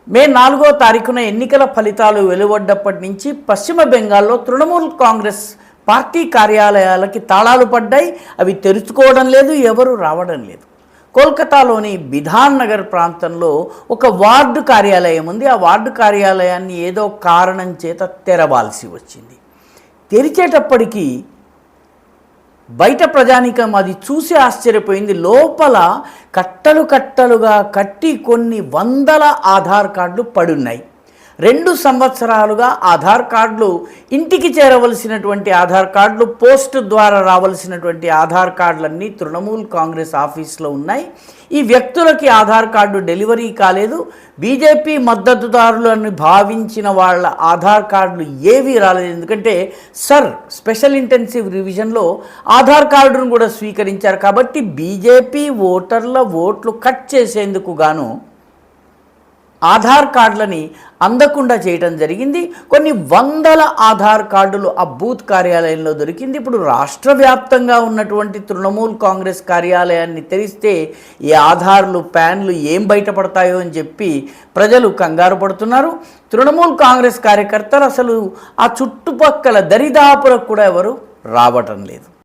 మే 4వ తారీఖున ఎన్నికల ఫలితాలు వెలువడ్డప్పటి నుంచి పశ్చిమ బెంగాల్లో తృణమూల్ కాంగ్రెస్ పార్టీ కార్యాలయాలకి తాళాలు పడ్డాయి. అవి తెరుచుకోవడం లేదు, ఎవరు రావడం లేదు. కోల్కతాలోని బిధాన్ నగర్ ప్రాంతంలో ఒక వార్డు కార్యాలయం ఉంది. ఆ వార్డు కార్యాలయాన్ని ఏదో కారణం చేత తెరవాల్సి వచ్చింది. తెరిచేటప్పటికీ బయట ప్రజానీకం అది చూసి ఆశ్చర్యపోయింది. లోపల కట్టలు కట్టలుగా కట్టి కొన్ని వందల ఆధార్ కార్డులు పడున్నాయి. 2 సంవత్సరాలుగా ఆధార్ కార్డులు, ఇంటికి చేరవలసినటువంటి ఆధార్ కార్డులు, పోస్ట్ ద్వారా రావాల్సినటువంటి ఆధార్ కార్డులన్నీ తృణమూల్ కాంగ్రెస్ ఆఫీస్లో ఉన్నాయి. ఈ వ్యక్తులకి ఆధార్ కార్డు డెలివరీ కాలేదు. బీజేపీ మద్దతుదారులని భావించిన వాళ్ళ ఆధార్ కార్డులు ఏవీ రాలేదు. ఎందుకంటే స్పెషల్ ఇంటెన్సివ్ రివిజన్లో ఆధార్ కార్డును కూడా స్వీకరించారు. కాబట్టి బీజేపీ ఓటర్ల ఓట్లు కట్ చేసేందుకు గాను ఆధార్ కార్డులని అందకుండా చేయటం జరిగింది. కొన్ని వందల ఆధార్ కార్డులు ఆ బూత్ కార్యాలయంలో దొరికింది. ఇప్పుడు రాష్ట్ర వ్యాప్తంగా ఉన్నటువంటి తృణమూల్ కాంగ్రెస్ కార్యాలయాన్ని తెరిస్తే ఈ ఆధార్లు, ప్యాన్లు ఏం బయటపడతాయో అని చెప్పి ప్రజలు కంగారు పడుతున్నారు. తృణమూల్ కాంగ్రెస్ కార్యకర్తలు అసలు ఆ చుట్టుపక్కల దరిదాపులకు కూడా ఎవరు రావటం లేదు.